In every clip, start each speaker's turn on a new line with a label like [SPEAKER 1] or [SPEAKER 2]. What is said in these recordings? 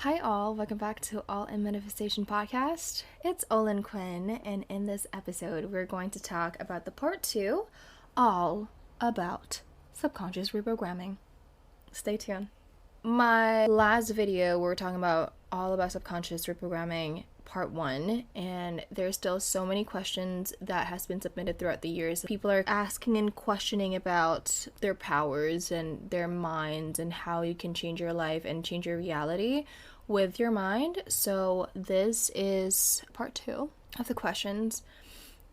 [SPEAKER 1] Hi all, welcome back to All in Manifestation podcast. It's Olin Quinn, and in this episode we're going to talk about the part 2, all about subconscious reprogramming. Stay tuned. My last video we were talking about all about subconscious reprogramming part 1, and there's still so many questions that has been submitted throughout the years. People are asking and questioning about their powers and their minds and how you can change your life and change your reality with your mind. So this is part 2 of the questions,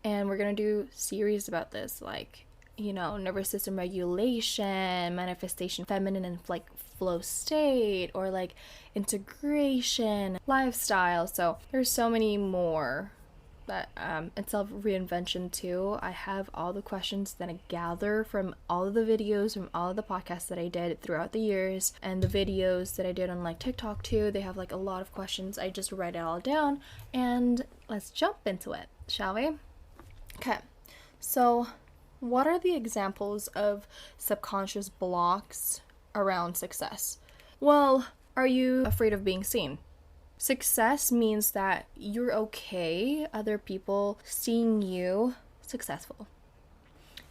[SPEAKER 1] and we're gonna do series about this, like, nervous system regulation, manifestation, feminine and like flow state, or like integration, lifestyle. So there's so many more that and self-reinvention too. I have all the questions that I gather from all of the videos, from all of the podcasts that I did throughout the years, and the videos that I did on like TikTok too. They have like a lot of questions. I just write it all down, and let's jump into it, shall we? Okay, so what are the examples of subconscious blocks around success? Well, are you afraid of being seen? Success means that you're okay other people seeing you successful.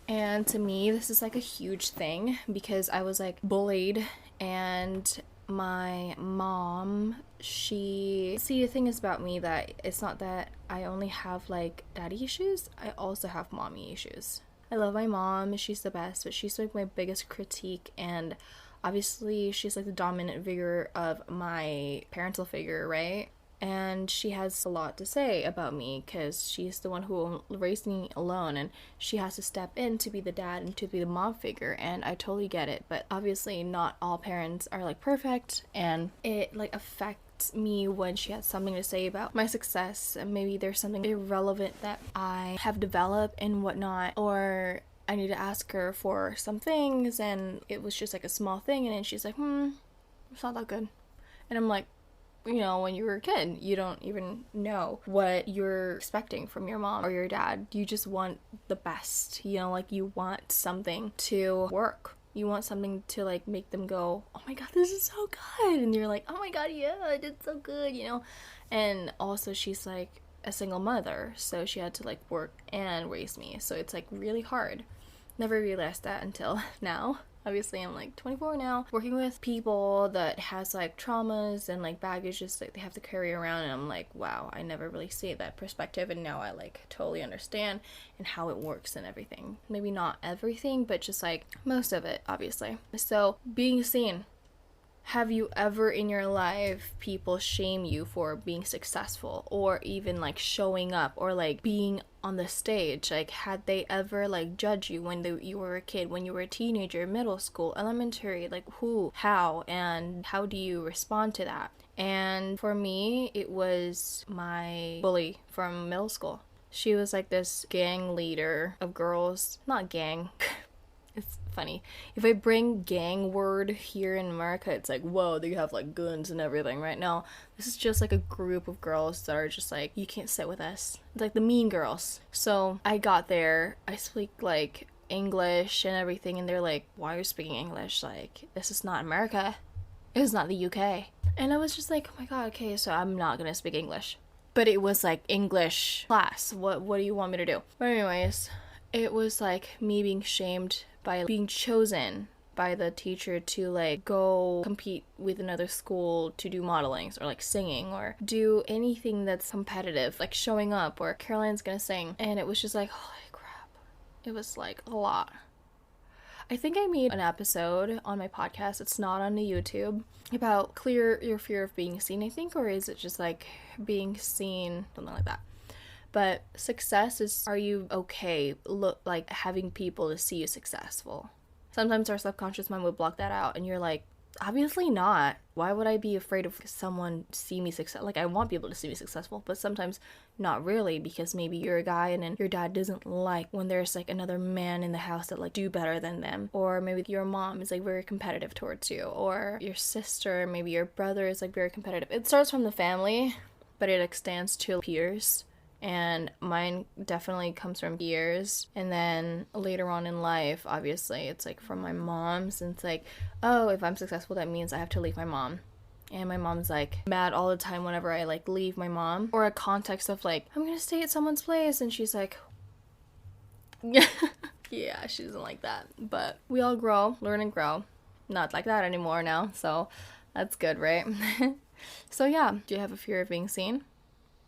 [SPEAKER 1] And to me, this is like a huge thing because I was like bullied, and my mom, the thing is about me that it's not that I only have like daddy issues, I also have mommy issues. I love my mom, she's the best, but she's like my biggest critique, and obviously she's like the dominant figure of my parental figure, right? And she has a lot to say about me because she's the one who raised me alone, and she has to step in to be the dad and to be the mom figure, and I totally get it. But obviously not all parents are like perfect, and it like affects me when she has something to say about my success, and maybe there's something irrelevant that I have developed and whatnot, or I need to ask her for some things and it was just like a small thing, and then she's like, it's not that good. And I'm like, when you were a kid, you don't even know what you're expecting from your mom or your dad. You just want the best, like you want something to work. You want something to like make them go, oh my god, this is so good. And you're like, oh my god, yeah, I did so good, And also she's like a single mother, so she had to like work and raise me. So it's like really hard. Never realized that until now. Obviously I'm like 24 now, working with people that has like traumas and like baggage just like they have to carry around, and I'm like, wow, I never really see that perspective, and now I like totally understand and how it works and everything. Maybe not everything, but just like most of it, obviously. So being seen. Have you ever in your life people shame you for being successful, or even like showing up, or like being on the stage? Like, had they ever like judge you when you were a kid, when you were a teenager, middle school, elementary? Like who, how, and how do you respond to that? And for me, it was my bully from middle school. She was like this gang leader of girls. Not gang. It's funny. If I bring gang word here in America, it's like, whoa, they have like guns and everything, right? No, this is just like a group of girls that are just like, you can't sit with us. It's like the mean girls. So I got there, I speak like English and everything, and they're like, why are you speaking English? Like, this is not America. It is not the UK. And I was just like, oh my god, okay, so I'm not gonna speak English. But it was like English class. What do you want me to do? But anyways, it was like me being shamed by being chosen by the teacher to like go compete with another school to do modelings or like singing or do anything that's competitive, like showing up, or Caroline's gonna sing. And it was just like, holy crap, it was like a lot. I think I made an episode on my podcast, it's not on the YouTube, about clear your fear of being seen, I think, or is it just like being seen, something like that. But success is, are you okay like having people to see you successful? Sometimes our subconscious mind would block that out, and you're like, obviously not. Why would I be afraid of someone see me successful? Like, I want people to see me successful, but sometimes not really, because maybe you're a guy and then your dad doesn't like when there's like another man in the house that like do better than them, or maybe your mom is like very competitive towards you, or your sister, maybe your brother is like very competitive. It starts from the family, but it extends to peers. And mine definitely comes from peers, and then later on in life, obviously, it's like from my mom, since like, oh, if I'm successful, that means I have to leave my mom. And my mom's like mad all the time whenever I like leave my mom, or a context of like, I'm gonna stay at someone's place, and she's like, yeah, she doesn't like that. But we all grow, learn and grow. Not like that anymore now, so that's good, right? So yeah, do you have a fear of being seen?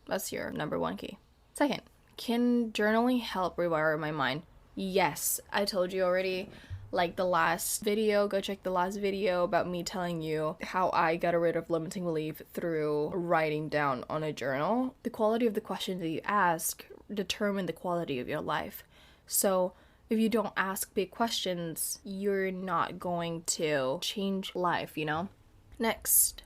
[SPEAKER 1] That's your number one key. Second, can journaling help rewire my mind? Yes, I told you already, like the last video, go check the last video about me telling you how I got rid of limiting belief through writing down on a journal. The quality of the questions that you ask determine the quality of your life. So if you don't ask big questions, you're not going to change life, you know? Next,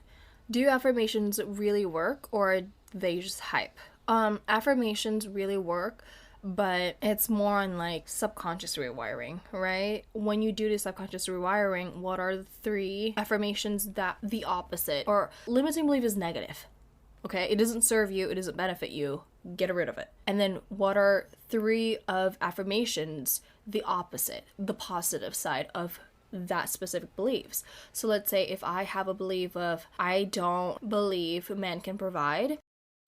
[SPEAKER 1] do affirmations really work, or are they just hype? Affirmations really work, but it's more on like subconscious rewiring, right? When you do the subconscious rewiring, what are the 3 affirmations that the opposite, or limiting belief is negative, okay? It doesn't serve you, it doesn't benefit you, get rid of it. And then what are 3 of affirmations the opposite, the positive side of that specific beliefs? So let's say if I have a belief of I don't believe men can provide,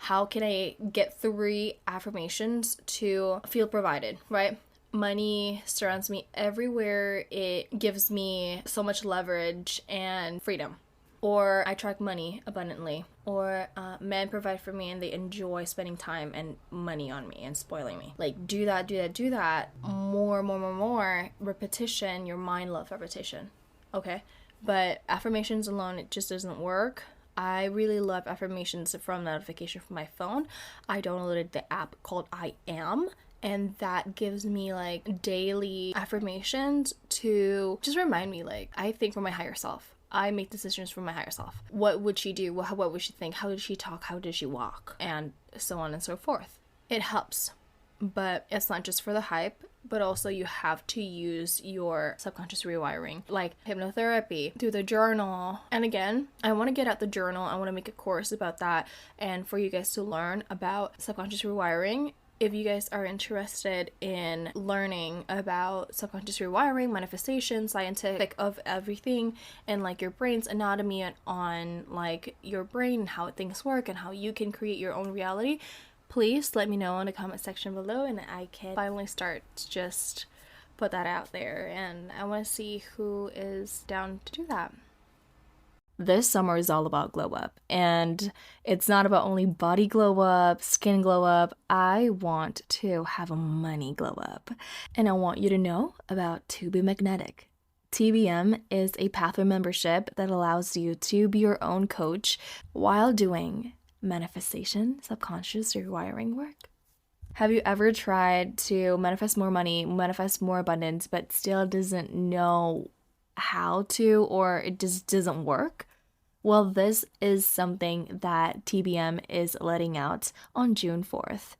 [SPEAKER 1] how can I get 3 affirmations to feel provided, right? Money surrounds me everywhere. It gives me so much leverage and freedom. Or I attract money abundantly. Or men provide for me and they enjoy spending time and money on me and spoiling me. Like do that. More. Repetition. Your mind loves repetition. Okay? But affirmations alone, it just doesn't work. I really love affirmations from notification from my phone. I downloaded the app called I Am, and that gives me like daily affirmations to just remind me, like, I think for my higher self. I make decisions for my higher self. What would she do? What would she think? How did she talk? How did she walk? And so on and so forth. It helps, but it's not just for the hype, but also you have to use your subconscious rewiring, like hypnotherapy, through the journal. And again, I want to get out the journal. I want to make a course about that and for you guys to learn about subconscious rewiring. If you guys are interested in learning about subconscious rewiring, manifestation, scientific of everything, and like your brain's anatomy and on like your brain and how things work and how you can create your own reality, please let me know in the comment section below, and I can finally start to just put that out there. And I want to see who is down to do that. This summer is all about glow up, and it's not about only body glow up, skin glow up. I want to have a money glow up, and I want you to know about To Be Magnetic. TBM is a pathway membership that allows you to be your own coach while doing manifestation, subconscious rewiring work. Have you ever tried to manifest more money, manifest more abundance, but still doesn't know how to, or it just doesn't work? Well, this is something that TBM is letting out on June 4th.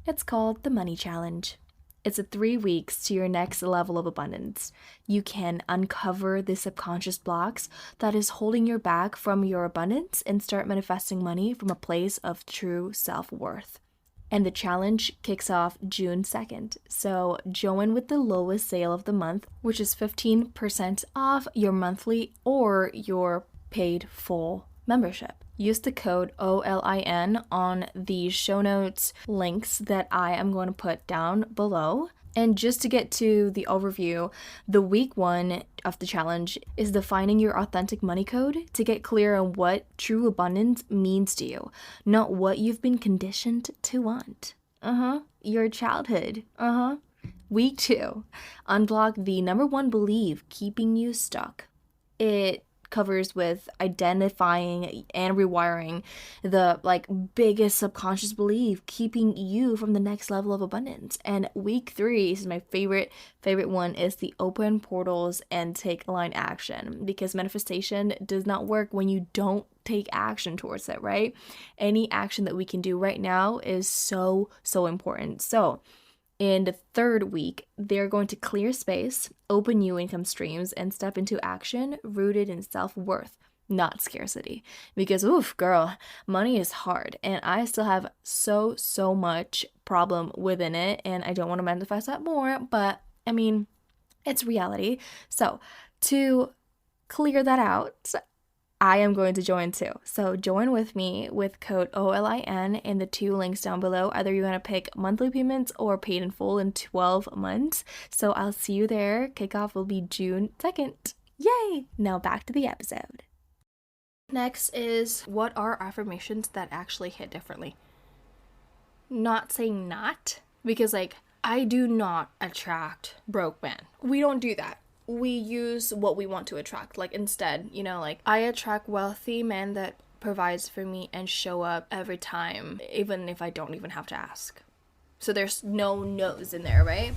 [SPEAKER 1] It's called the Money Challenge. It's a 3 weeks to your next level of abundance. You can uncover the subconscious blocks that is holding you back from your abundance and start manifesting money from a place of true self-worth. And the challenge kicks off June 2nd. So join with the lowest sale of the month, which is 15% off your monthly or your paid full membership. Use the code OLIN on the show notes links that I am going to put down below. And just to get to the overview, the week 1 of the challenge is defining your authentic money code to get clear on what true abundance means to you, not what you've been conditioned to want. Your childhood. Week 2, unblock the number 1 belief keeping you stuck. It covers with identifying and rewiring the biggest subconscious belief keeping you from the next level of abundance. And week 3 is my favorite one, is the open portals and take line action, because manifestation does not work when you don't take action towards it, right? Any action that we can do right now is so important. So in the 3rd week, they're going to clear space, open new income streams, and step into action rooted in self-worth, not scarcity. Because, oof, girl, money is hard, and I still have so much problem within it, and I don't want to manifest that more, but, I mean, it's reality. So, to clear that out, I am going to join too. So join with me with code OLIN in the 2 links down below. Either you're going to pick monthly payments or paid in full in 12 months. So I'll see you there. Kickoff will be June 2nd. Yay! Now back to the episode. Next is, what are affirmations that actually hit differently? Not saying not, because like, I do not attract broke men. We don't do that. We use what we want to attract. Like instead, like I attract wealthy men that provides for me and show up every time, even if I don't even have to ask. So there's no no's in there, right?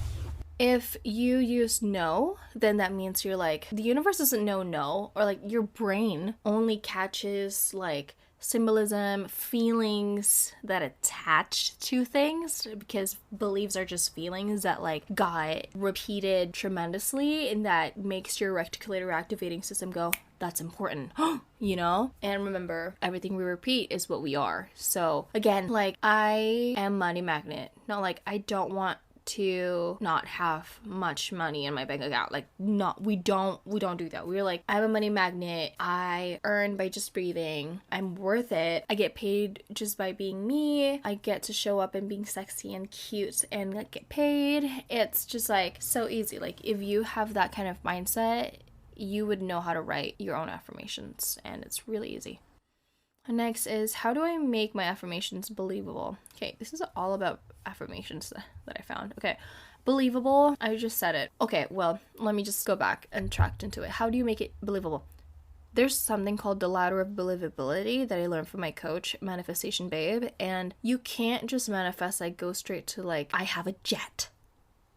[SPEAKER 1] If you use no, then that means you're like, the universe doesn't know no, or like your brain only catches like symbolism, feelings that attach to things, because beliefs are just feelings that like got repeated tremendously, and that makes your reticular activating system go, that's important, And remember, everything we repeat is what we are. So again, like I am money magnet, not like I don't want to not have much money in my bank account. Like, not, we don't do that. We're like, I'm a money magnet. I earn by just breathing. I'm worth it. I get paid just by being me. I get to show up and being sexy and cute and like get paid. It's just like so easy. Like if you have that kind of mindset, you would know how to write your own affirmations, and it's really easy. Next is, how do I make my affirmations believable? Okay, this is all about affirmations that I found. Okay, believable, I just said it. Okay, well, let me just go back and track into it. How do you make it believable? There's something called the ladder of believability that I learned from my coach, Manifestation Babe, and you can't just manifest like go straight to like, I have a jet.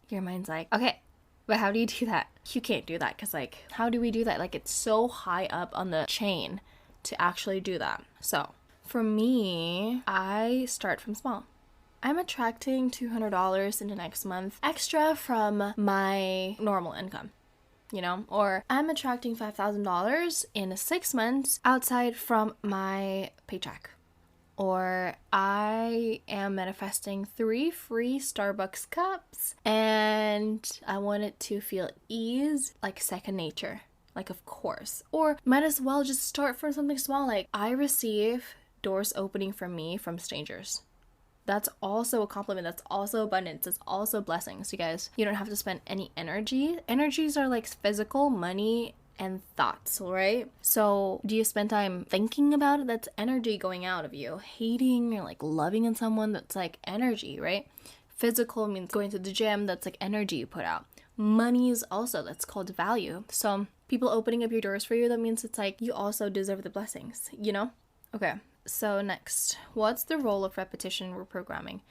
[SPEAKER 1] Your mind's like, okay, but how do you do that? You can't do that, because like, how do we do that? Like, it's so high up on the chain to actually do that. So for me, I start from small. I'm attracting $200 in the next month extra from my normal income, or I'm attracting $5,000 in 6 months outside from my paycheck, or I am manifesting 3 free Starbucks cups and I want it to feel ease, like second nature. Like, of course. Or might as well just start from something small. Like, I receive doors opening for me from strangers. That's also a compliment. That's also abundance. It's also blessings, you guys. You don't have to spend any energy. Energies are like physical, money, and thoughts, right? So do you spend time thinking about it? That's energy going out of you. Hating or like loving in someone, that's like energy, right? Physical means going to the gym. That's like energy you put out. Money is also, that's called value. So people opening up your doors for you, that means it's like you also deserve the blessings, Okay, so next, what's the role of repetition in reprogramming?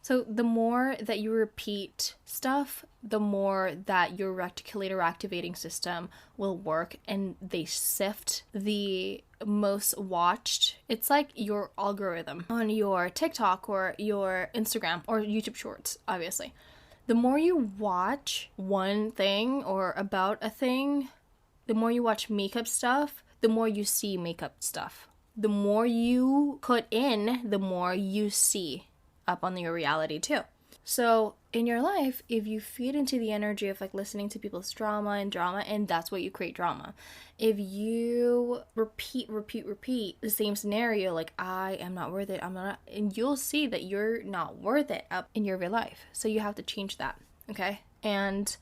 [SPEAKER 1] So the more that you repeat stuff, the more that your reticular activating system will work, and they sift the most watched. It's like your algorithm on your TikTok or your Instagram or YouTube Shorts, obviously. The more you watch one thing or about a thing, the more you watch makeup stuff, the more you see makeup stuff. The more you put in, the more you see up on your reality too. So in your life, if you feed into the energy of like listening to people's drama, and that's what you create drama. If you repeat the same scenario, like I am not worth it, I'm not, and you'll see that you're not worth it up in your real life. So you have to change that, okay? And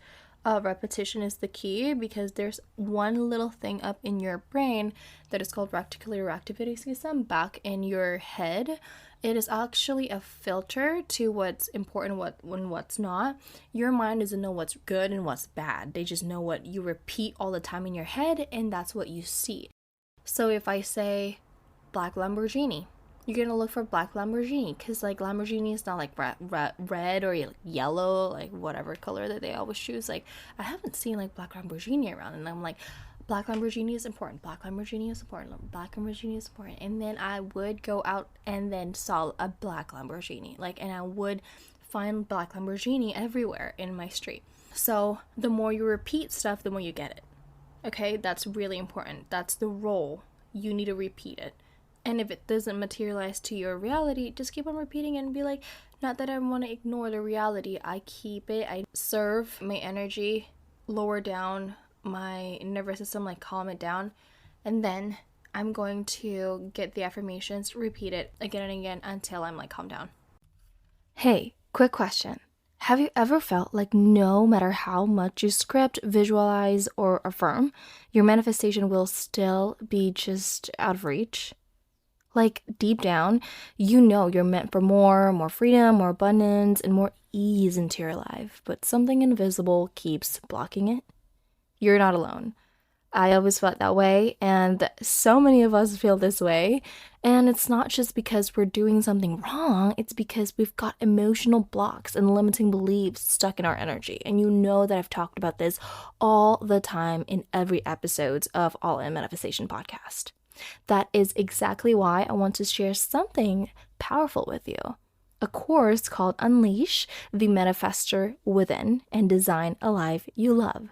[SPEAKER 1] repetition is the key, because there's one little thing up in your brain that is called reticular activating system back in your head. It is actually a filter to what's important and what's not. Your mind doesn't know what's good and what's bad. They just know what you repeat all the time in your head, and that's what you see. So if I say black Lamborghini, you're gonna look for black Lamborghini, because like Lamborghini is not like red or yellow, like whatever color that they always choose. Like I haven't seen like black Lamborghini around, and I'm like, black Lamborghini is important, black Lamborghini is important, black Lamborghini is important. And then I would go out and then saw a black Lamborghini, and I would find black Lamborghini everywhere in my street. So the more you repeat stuff, the more you get it. Okay, that's really important. That's the role. You need to repeat it. And if it doesn't materialize to your reality, just keep on repeating it and be like, not that I want to ignore the reality. I keep it. I serve my energy, lower down my nervous system, like calm it down. And then I'm going to get the affirmations, repeat it again and again until I'm like calm down. Hey, quick question. Have you ever felt like no matter how much you script, visualize, or affirm, your manifestation will still be just out of reach? Like deep down, you know you're meant for more freedom, more abundance, and more ease into your life, but something invisible keeps blocking it. You're not alone. I always felt that way, and so many of us feel this way. And it's not just because we're doing something wrong, it's because we've got emotional blocks and limiting beliefs stuck in our energy. And you know that I've talked about this all the time in every episode of All In Manifestation podcast. That is exactly why I want to share something powerful with you. A course called Unleash the Manifestor Within and Design a Life You Love.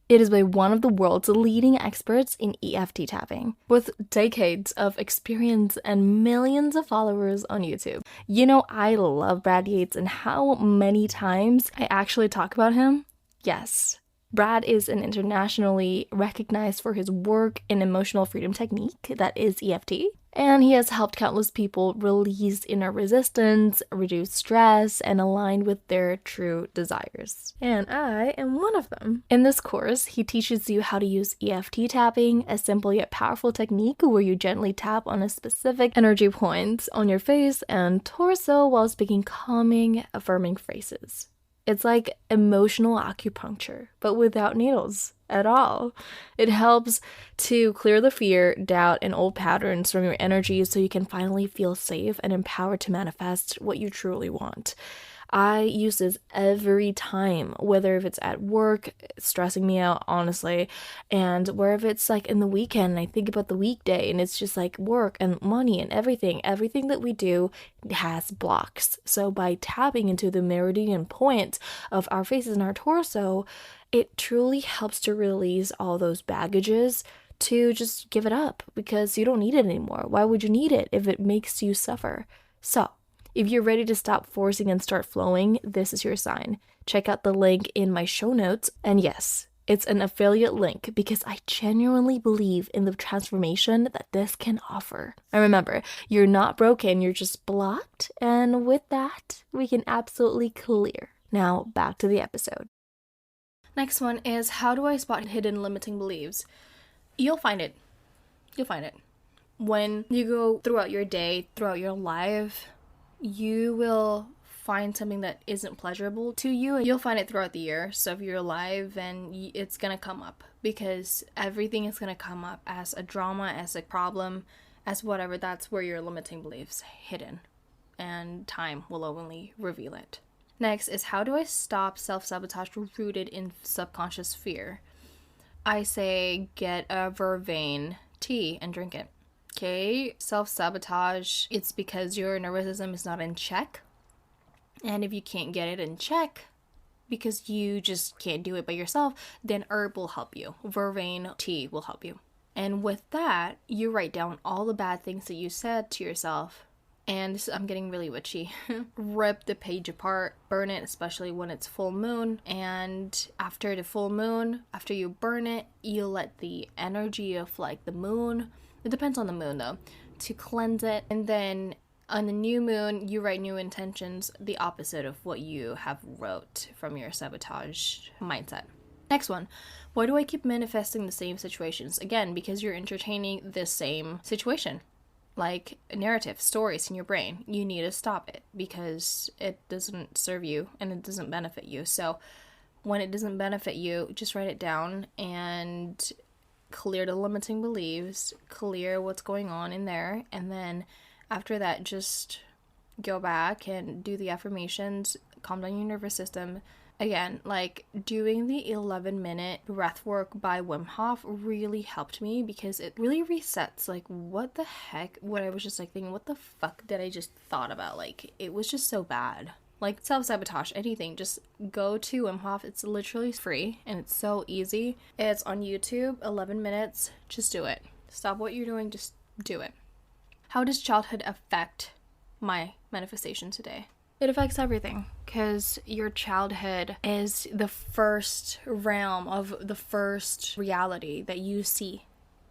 [SPEAKER 1] It is by one of the world's leading experts in EFT tapping, with decades of experience and millions of followers on YouTube. You know, I love Brad Yates, and how many times I actually talk about him? Yes. Brad is an internationally recognized for his work in emotional freedom technique, that is EFT, and he has helped countless people release inner resistance, reduce stress, and align with their true desires. And I am one of them. In this course, he teaches you how to use EFT tapping, a simple yet powerful technique where you gently tap on a specific energy point on your face and torso while speaking calming, affirming phrases. It's like emotional acupuncture, but without needles at all. It helps to clear the fear, doubt, and old patterns from your energy so you can finally feel safe and empowered to manifest what you truly want. I use this every time, whether if it's at work, stressing me out, honestly, and wherever it's like in the weekend, I think about the weekday and it's just like work and money and everything that we do has blocks. So by tapping into the meridian point of our faces and our torso, it truly helps to release all those baggages to just give it up because you don't need it anymore. Why would you need it if it makes you suffer? So, if you're ready to stop forcing and start flowing, this is your sign. Check out the link in my show notes. And yes, it's an affiliate link because I genuinely believe in the transformation that this can offer. And remember, you're not broken, you're just blocked. And with that, we can absolutely clear. Now, back to the episode. Next one is, how do I spot hidden limiting beliefs? You'll find it. When you go throughout your day, throughout your life, you will find something that isn't pleasurable to you. You'll find it throughout the year. So if you're alive, then it's going to come up because everything is going to come up as a drama, as a problem, as whatever. That's where your limiting beliefs hidden, and time will only reveal it. Next is, how do I stop self-sabotage rooted in subconscious fear? I say get a vervain tea and drink it. Okay, self-sabotage, it's because your nervous system is not in check. And if you can't get it in check, because you just can't do it by yourself, then herb will help you. Vervain tea will help you. And with that, you write down all the bad things that you said to yourself. And I'm getting really witchy. Rip the page apart, burn it, especially when it's full moon. And after the full moon, after you burn it, you let the energy of like the moon, it depends on the moon though, to cleanse it. And then on the new moon, you write new intentions, the opposite of what you have wrote from your sabotage mindset. Next one, why do I keep manifesting the same situations? Again, because you're entertaining the same situation. Like narrative, stories in your brain. You need to stop it because it doesn't serve you and it doesn't benefit you. So when it doesn't benefit you, just write it down and clear the limiting beliefs, clear what's going on in there, and then after that, just go back and do the affirmations, calm down your nervous system. Again, like doing the 11-minute breath work by Wim Hof really helped me because it really resets, like, what the heck, what I was just like thinking, what the fuck did I just thought about? Like, it was just so bad. Like, self-sabotage, anything, just go to Wim Hof. It's literally free and it's so easy. It's on YouTube, 11 minutes, just do it. Stop what you're doing, just do it. How does childhood affect my manifestation today? It affects everything because your childhood is the first realm of the first reality that you see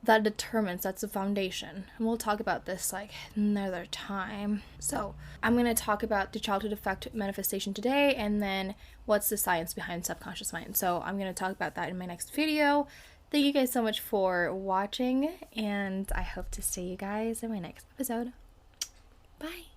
[SPEAKER 1] that determines, that's the foundation. And we'll talk about this like another time. So I'm going to talk about the childhood effect manifestation today, and then what's the science behind subconscious mind. So I'm going to talk about that in my next video. Thank you guys so much for watching, and I hope to see you guys in my next episode. Bye.